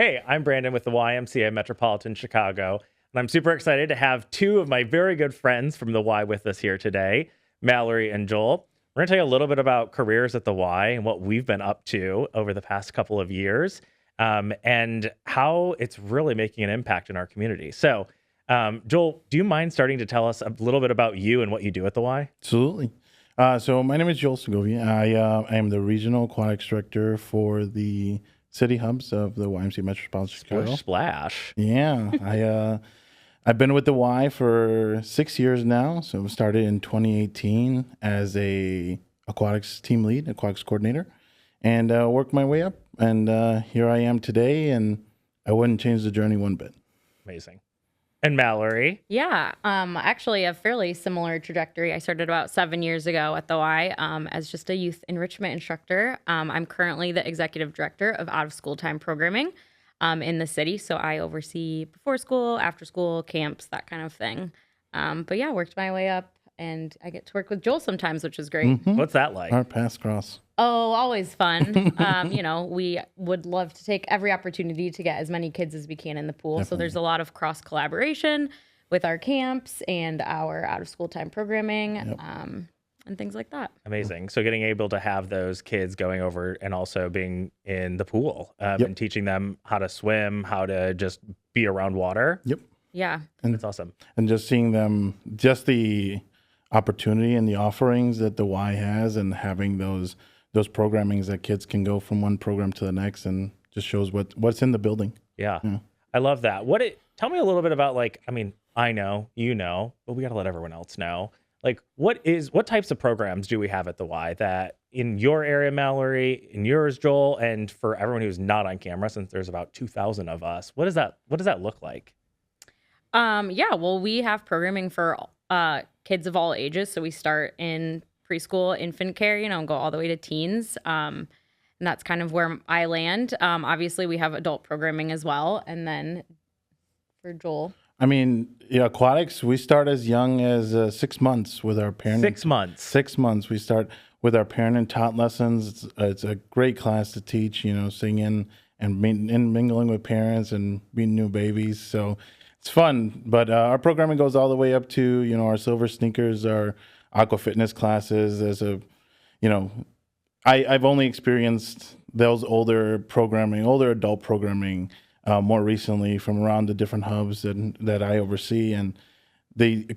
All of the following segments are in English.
Hey, I'm Brandon with the YMCA Metropolitan Chicago, and I'm super excited to have two of my very good friends from the Y with us here today, Mallory and Joel. We're going to tell you a little bit about careers at the Y and what we've been up to over the past couple of years, and how it's really making an impact in our community. So, Joel, do you mind starting to tell us a little bit about you and what you do at the Y? Absolutely. So my name is Joel Segovia. I am the regional aquatics director for the city hubs of the YMCA Metropolitan Chicago. Splish Splash. Yeah, I've been with the Y for 6 years now. So I started in 2018 as a aquatics team lead, aquatics coordinator, and worked my way up. And here I am today, and I wouldn't change the journey one bit. Amazing. And Mallory. Yeah, actually a fairly similar trajectory. I started about 7 years ago at the Y as just a youth enrichment instructor. I'm currently the executive director of out of school time programming in the city. So I oversee before school, after school, camps, that kind of thing. But yeah, worked my way up and I get to work with Joel sometimes, which is great. What's that like? Our paths cross. Oh, always fun. We would love to take every opportunity to get as many kids as we can in the pool. Definitely. So there's a lot of cross collaboration with our camps and our out of school time programming and things like that. Amazing. So getting able to have those kids going over and also being in the pool and teaching them how to swim, how to just be around water. Yep. Yeah. That's awesome. And just seeing them, just the opportunity and the offerings that the Y has, and having those programmings that kids can go from one program to the next, and just shows what's in the building. Yeah. I love that. Tell me a little bit about, I know, but we got to let everyone else know. What types of programs do we have at the Y that in your area, Mallory, in yours, Joel, and for everyone who's not on camera, since there's about 2,000 of us, what does that look like? Well, we have programming for kids of all ages. So we start in preschool, infant care, and go all the way to teens. And that's kind of where I land. Obviously, we have adult programming as well. And then for Joel. I mean, aquatics, we start as young as 6 months with our parent. 6 months. 6 months. We start with our parent and tot lessons. It's a great class to teach, singing and mingling with parents and meeting new babies. So it's fun. But our programming goes all the way up to, our silver sneakers, our aqua fitness classes. I've only experienced those older adult programming more recently from around the different hubs that I oversee, and the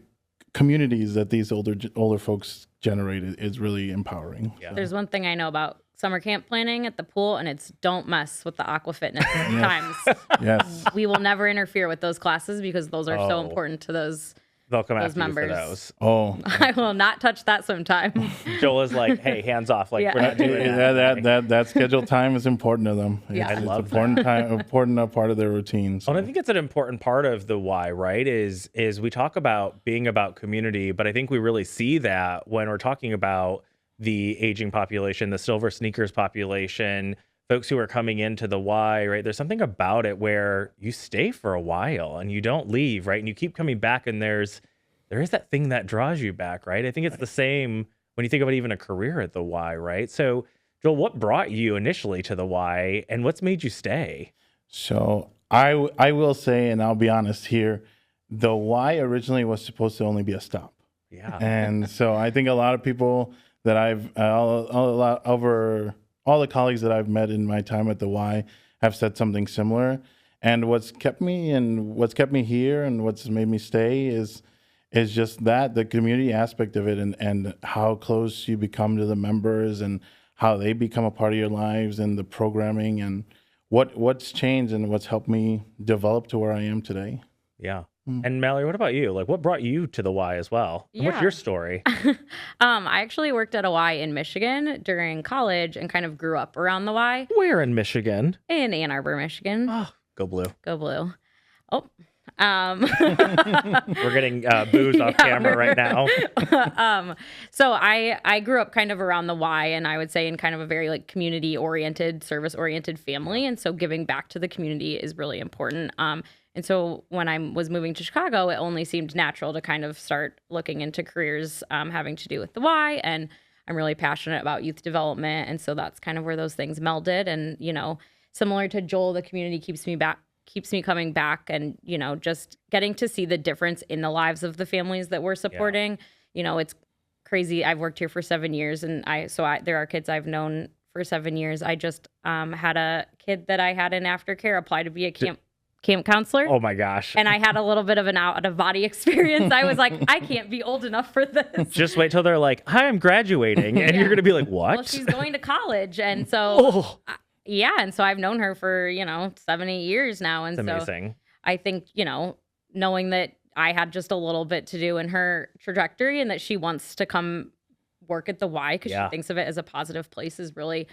communities that these older folks generate is really empowering. Yeah. There's one thing I know about summer camp planning at the pool, and it's don't mess with the aqua fitness times. Yes. We will never interfere with those classes because those are so important to those They'll come after members. you for those. Oh, I will not touch that sometime. Joel is like, hey, hands off. We're not doing that. that scheduled time is important to them. Yeah. It's I love important part of their routine. So. And I think it's an important part of the Y, right? Is we talk about being about community, but I think we really see that when we're talking about the aging population, the silver sneakers population, folks who are coming into the Y, right? There's something about it where you stay for a while and you don't leave, right? And you keep coming back, and there is that thing that draws you back, right? I think it's the same when you think about even a career at the Y, right? So, Joel, what brought you initially to the Y, and what's made you stay? So I will say, and I'll be honest here, the Y originally was supposed to only be a stop. Yeah. And so I think a lot of people that I've all the colleagues that I've met in my time at the Y have said something similar. And what's kept me here and what's made me stay is just the community aspect of it, and how close you become to the members and how they become a part of your lives, and the programming and what's changed and what's helped me develop to where I am today. Yeah. And Mallory, what about you? What brought you to the Y as well? And what's Yeah. your story? I actually worked at a Y in Michigan during college and kind of grew up around the Y Where in Michigan? in Ann Arbor, Michigan. Oh, go blue. Go blue. Oh. We're getting booze off camera right now. So I grew up kind of around the Y, and I would say in kind of a very community oriented, service oriented family. And so giving back to the community is really important. And so when I was moving to Chicago, it only seemed natural to kind of start looking into careers having to do with the Y. And I'm really passionate about youth development. And so that's kind of where those things melded. And, similar to Joel, the community keeps me coming back, and, just getting to see the difference in the lives of the families that we're supporting. It's crazy. I've worked here for 7 years, and there are kids I've known for 7 years. I just had a kid that I had in aftercare apply to be a camp counselor. Oh my gosh. And I had a little bit of an out of body experience. I was like, I can't be old enough for this. Just wait till they're like, hi, I'm graduating. And you're going to be like, what? Well, she's going to college. And so, and so I've known her for, 7, 8 years now. And That's amazing. I think, knowing that I had just a little bit to do in her trajectory and that she wants to come work at the Y because she thinks of it as a positive place is really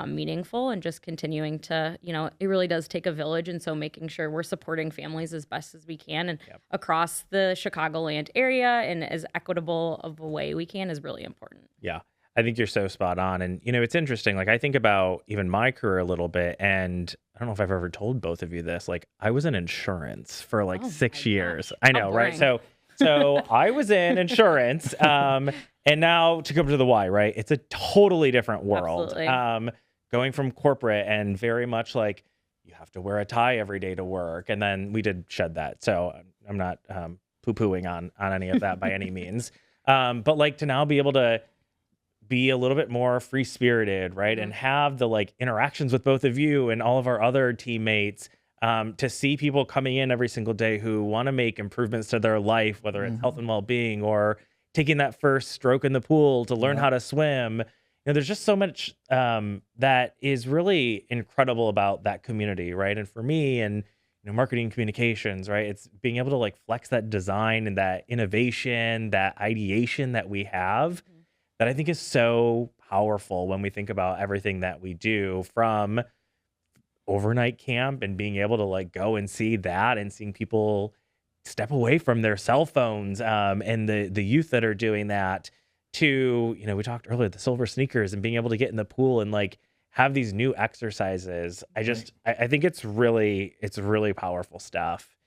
meaningful, and just continuing to, it really does take a village. And so making sure we're supporting families as best as we can and across the Chicagoland area and as equitable of a way we can is really important. Yeah. I think you're so spot on. And, it's interesting. Like, I think about even my career a little bit, and I don't know if I've ever told both of you this. Like, I was in insurance for 6 years. I know, right? So I was in insurance. And now to come to the Y, right? It's a totally different world. Absolutely. Going from corporate and very much like you have to wear a tie every day to work. And then we did shed that. So I'm not poo-pooing on any of that by any means. But like to now be able to be a little bit more free-spirited, right? And have the interactions with both of you and all of our other teammates, to see people coming in every single day who want to make improvements to their life, whether it's health and well-being or taking that first stroke in the pool to learn how to swim. There's just so much that is really incredible about that community, right? And for me and marketing communications, right? It's being able to flex that design and that innovation, that ideation that we have that I think is so powerful when we think about everything that we do, from overnight camp and being able to go and see that and seeing people step away from their cell phones, and the youth that are doing that, to, we talked earlier, the silver sneakers and being able to get in the pool and have these new exercises. I think it's really powerful stuff.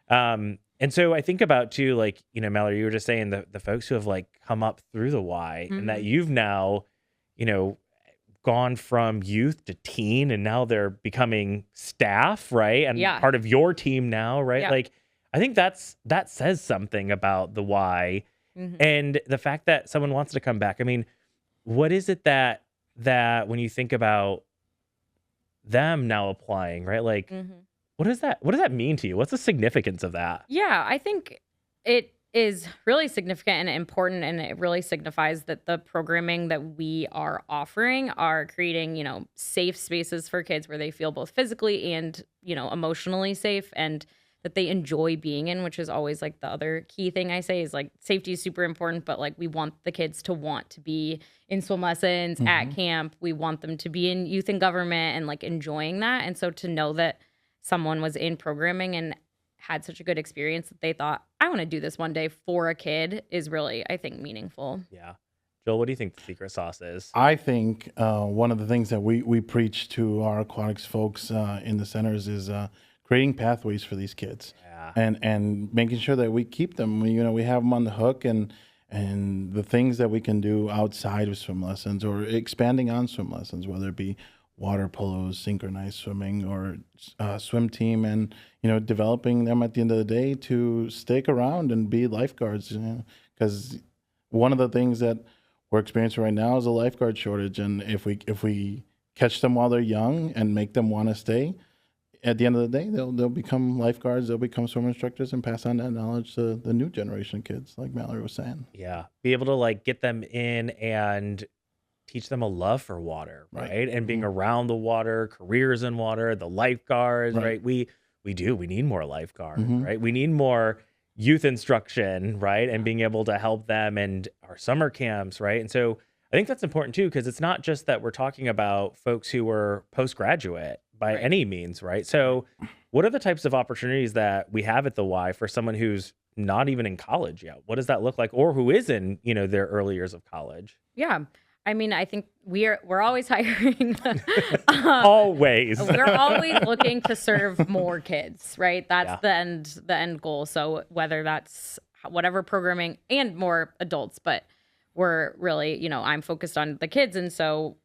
And so I think about too, Mallory, you were just saying the folks who have come up through the Y, and that you've now, gone from youth to teen, and now they're becoming staff, right? And part of your team now, right? Yeah. I think that says something about the Y, and the fact that someone wants to come back. I mean, what is it that when you think about them now applying, right? What does that mean to you? What's the significance of that? Yeah, I think it is really significant and important, and it really signifies that the programming that we are offering are creating, safe spaces for kids where they feel both physically and, emotionally safe, and that they enjoy being in, which is always the other key thing I say is safety is super important, but we want the kids to want to be in swim lessons, at camp. We want them to be in youth and government and enjoying that. And so to know that someone was in programming and had such a good experience that they thought, I want to do this one day for a kid, is really, I think, meaningful. Yeah. Joel, what do you think the secret sauce is? I think one of the things that we preach to our aquatics folks in the centers is creating pathways for these kids, and making sure that we keep them. We have them on the hook, and the things that we can do outside of swim lessons or expanding on swim lessons, whether it be water polos, synchronized swimming, or swim team, and developing them at the end of the day to stick around and be lifeguards. Because one of the things that we're experiencing right now is a lifeguard shortage, and if we catch them while they're young and make them want to stay, at the end of the day, they'll become lifeguards, they'll become swim instructors, and pass on that knowledge to the new generation kids, like Mallory was saying. Yeah, be able to get them in and teach them a love for water, right? And being around the water, careers in water, the lifeguards, right? We need more lifeguards, right? We need more youth instruction, right? And being able to help them, and our summer camps, right? And so I think that's important too, because it's not just that we're talking about folks who were postgraduate by any means, right? So what are the types of opportunities that we have at the Y for someone who's not even in college yet? What does that look like? Or who is in, their early years of college? Yeah. I mean, I think we're always hiring. Always. We're always looking to serve more kids, right? That's the end goal. So whether that's whatever programming, and more adults, but we're really, I'm focused on the kids. And so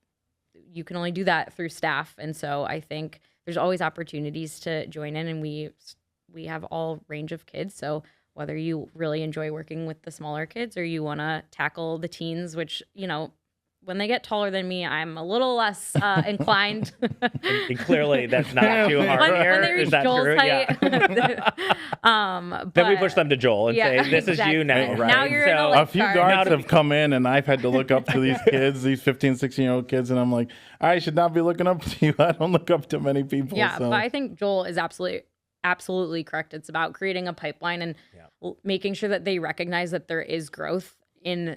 you can only do that through staff. And so I think there's always opportunities to join in, and we have all range of kids. So whether you really enjoy working with the smaller kids or you want to tackle the teens, which, when they get taller than me, I'm a little less inclined. And clearly that's not too hard when here. they reach Is that Joel's true? height. Then we push them to Joel and say, this exactly. is you now, right? Now you're in a A few lifeguard. guards have come in, and I've had to look up to these kids, these 15, 16-year-old kids, and I'm like, I should not be looking up to you. I don't look up to many people. Yeah, so. but I think Joel is absolutely correct. It's about creating a pipeline and making sure that they recognize that there is growth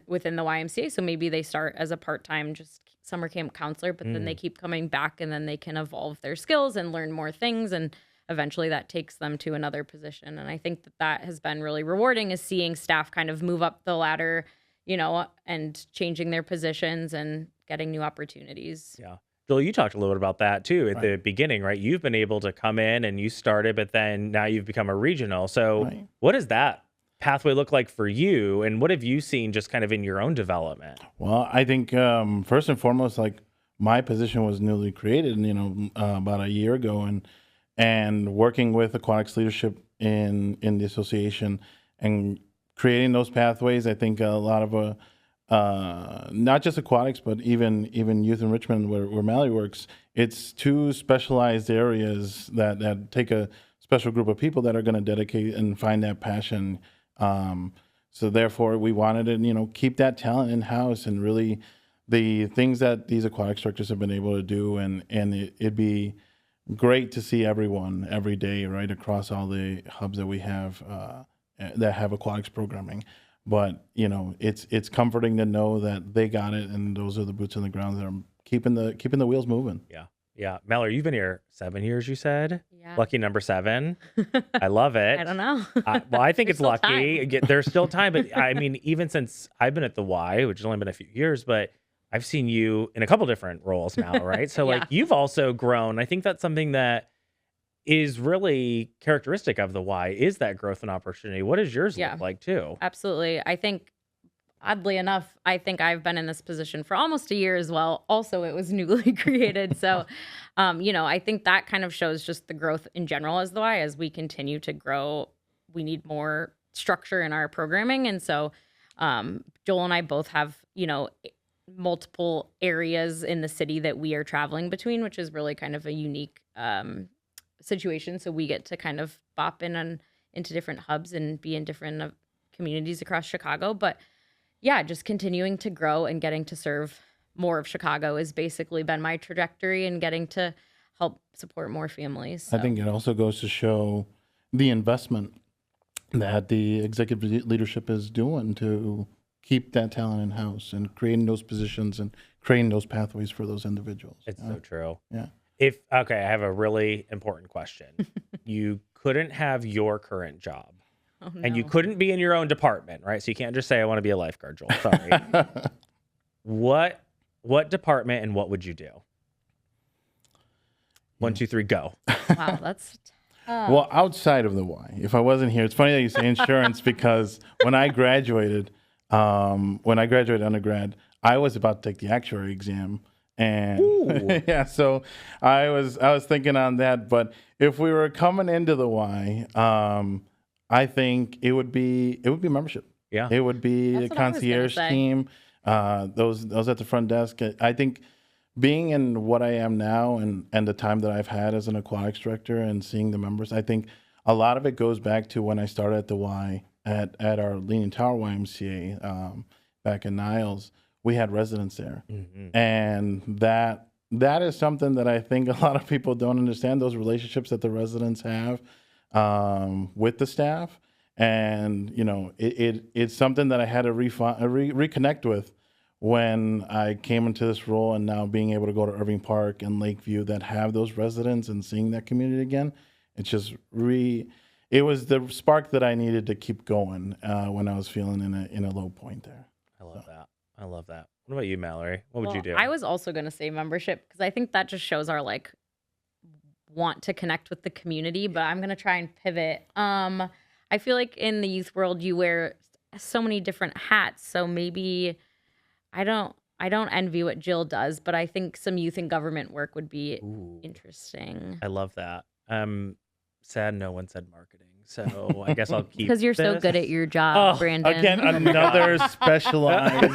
within the YMCA. So maybe they start as a part-time just summer camp counselor, but then they keep coming back, and then they can evolve their skills and learn more things, and eventually that takes them to another position. And I think that has been really rewarding, is seeing staff kind of move up the ladder, and changing their positions and getting new opportunities. Yeah. Joel, you talked a little bit about that too at the beginning, right? You've been able to come in and you started, but then now you've become a regional. So what does that pathway look like for you? And what have you seen just kind of in your own development? Well, I think first and foremost, like, my position was newly created, about a year ago, and working with aquatics leadership in the association and creating those pathways. I think a lot of not just aquatics, but even youth enrichment, where Mallory works, it's two specialized areas that take a special group of people that are going to dedicate and find that passion. So therefore, we wanted to, keep that talent in house, and really the things that these aquatic instructors have been able to do, and it'd be great to see everyone every day, right, across all the hubs that we have that have aquatics programming. But it's comforting to know that they got it, and those are the boots on the ground that are keeping the wheels moving. Yeah. Yeah. Mallory, you've been here 7 years, you said? Yeah. Lucky number 7. I love it. I don't know. Well, I think There's it's still lucky. time. There's still time. But I mean, even since I've been at the Y, which has only been a few years, but I've seen you in a couple different roles now, right? So Yeah. you've also grown. I think that's something that is really characteristic of the Y, is that growth and opportunity. What does yours Yeah. look like too? Absolutely. I think, oddly enough, I think I've been in this position for almost a year as well. Also, it was newly created. So, I think that kind of shows just the growth in general as the Y. As we continue to grow, we need more structure in our programming. And so, Joel and I both have, multiple areas in the city that we are traveling between, which is really kind of a unique situation. So we get to kind of bop into different hubs and be in different communities across Chicago. But yeah, just continuing to grow and getting to serve more of Chicago has basically been my trajectory, and getting to help support more families. So. I think it also goes to show the investment that the executive leadership is doing to keep that talent in house and creating those positions and creating those pathways for those individuals. It's so true. Yeah. Okay, I have a really important question. You couldn't have your current job. Oh, And you no. couldn't be in your own department, right? So you can't just say, I want to be a lifeguard, Joel. Sorry. What department and what would you do? 1, 2, 3, go. Wow, that's tough. Well, outside of the Y, if I wasn't here, it's funny that you say insurance because when I graduated undergrad, I was about to take the actuary exam, and yeah, so I was thinking on that. But if we were coming into the Y, I think it would be membership. Yeah. It would be That's the what I was gonna concierge say. team, those at the front desk. I think being in what I am now and the time that I've had as an aquatics director and seeing the members, I think a lot of it goes back to when I started at the Y at our Leaning Tower YMCA back in Niles. We had residents there, and that is something that I think a lot of people don't understand, those relationships that the residents have with the staff. And it's something that I had to reconnect with when I came into this role, and now being able to go to Irving Park and Lakeview that have those residents and seeing that community again. It's just it was the spark that I needed to keep going when I was feeling in a low point there. I love that. I love that. What about you, Mallory? What would you do? I was also going to say membership, because I think that just shows our want to connect with the community, but I'm going to try and pivot. I feel like in the youth world, you wear so many different hats. So maybe, I don't I don't envy what Jill does, but I think some youth in government work would be Ooh, interesting. I love that. Sad no one said marketing, so I guess I'll It's keep because you're so good at this. your job, Oh, Brandon. Again, another specialized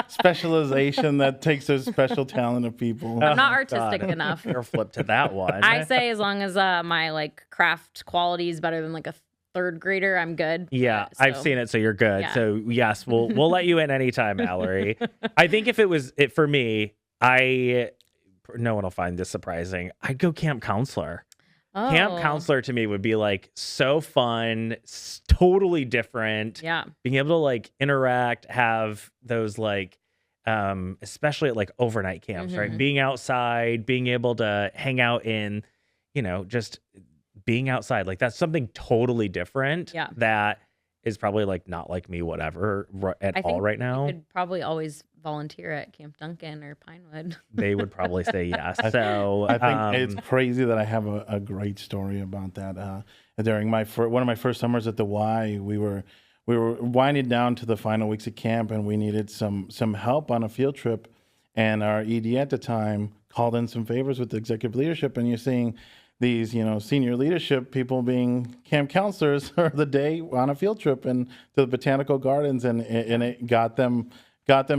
specialization that takes a special talent of people. I'm not Oh, artistic God. enough. Or flip to that one. I say as long as my like craft quality is better than like a third grader, I'm good. Yeah, I've seen it, so you're good. yeah. So yes, we'll let you in anytime, Mallory. I think if it was it for me, no one will find this surprising. I'd go camp counselor. Camp Oh, counselor to me would be like so fun, totally different. yeah. Being able to like interact, have those like especially at like overnight camps, right? Mhm. Being outside, being able to hang out in, just being outside. Like that's something totally different Yeah. that is probably like not like me whatever at I all think right you now. could probably always volunteer at Camp Duncan or Pinewood. They would probably say yes. So I think it's crazy that I have a great story about that. During one of my first summers at the Y, we were winding down to the final weeks of camp, and we needed some help on a field trip. And our ED at the time called in some favors with the executive leadership, and you're seeing these, senior leadership people being camp counselors for the day on a field trip and to the botanical gardens, and it got them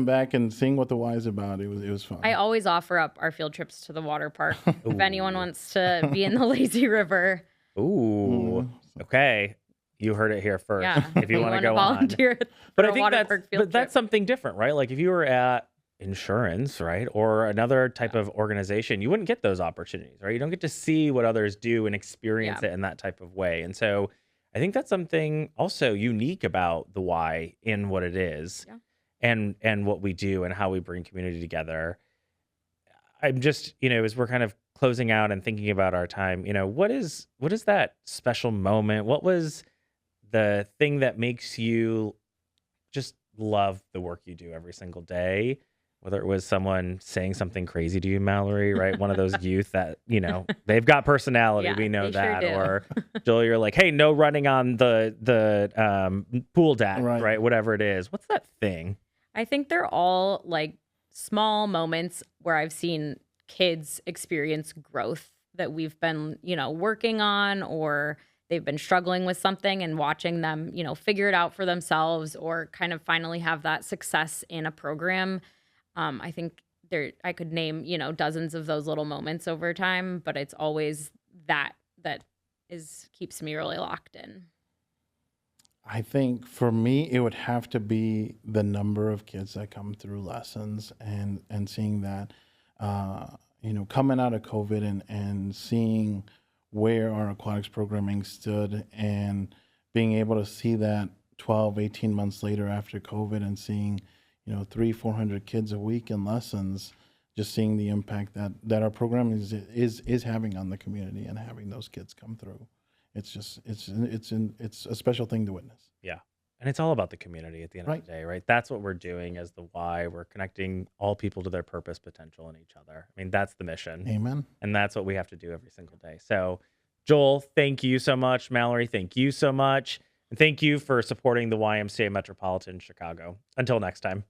back and seeing what the Y is about. It was fun. I always offer up our field trips to the water park. If anyone wants to be in the lazy river, ooh, okay. You heard it here first. yeah. If you want to go on. volunteer But for I a think water that's park field but that's trip. something different, right? Like if you were at insurance, right, or another type of organization, you wouldn't get those opportunities, right? You don't get to see what others do and experience Yeah. it in that type of way. And so I think that's something also unique about the Y in what it is Yeah. and what we do and how we bring community together. I'm just, as we're kind of closing out and thinking about our time, what is that special moment? What was the thing that makes you just love the work you do every single day? Whether it was someone saying something crazy to you, Mallory, right? One of those youth that, they've got personality. Yeah, We know they sure that. do. Or Joel, you're like, hey, no running on the pool deck, Right. right? Whatever it is. What's that thing? I think they're all like small moments where I've seen kids experience growth that we've been, working on, or they've been struggling with something, and watching them, figure it out for themselves or kind of finally have that success in a program. I think I could name, dozens of those little moments over time, but it's always that keeps me really locked in. I think for me, it would have to be the number of kids that come through lessons and seeing that, coming out of COVID and seeing where our aquatics programming stood and being able to see that 12, 18 months later after COVID and seeing, 400 kids a week in lessons, just seeing the impact that our program is having on the community and having those kids come through. It's a special thing to witness. Yeah. And it's all about the community at the end of Right. the day, right? That's what we're doing as the Y. We're connecting all people to their purpose, potential, and each other. I mean, that's the mission. Amen. And that's what we have to do every single day. So, Joel, thank you so much. Mallory, thank you so much. And thank you for supporting the YMCA Metropolitan Chicago. Until next time.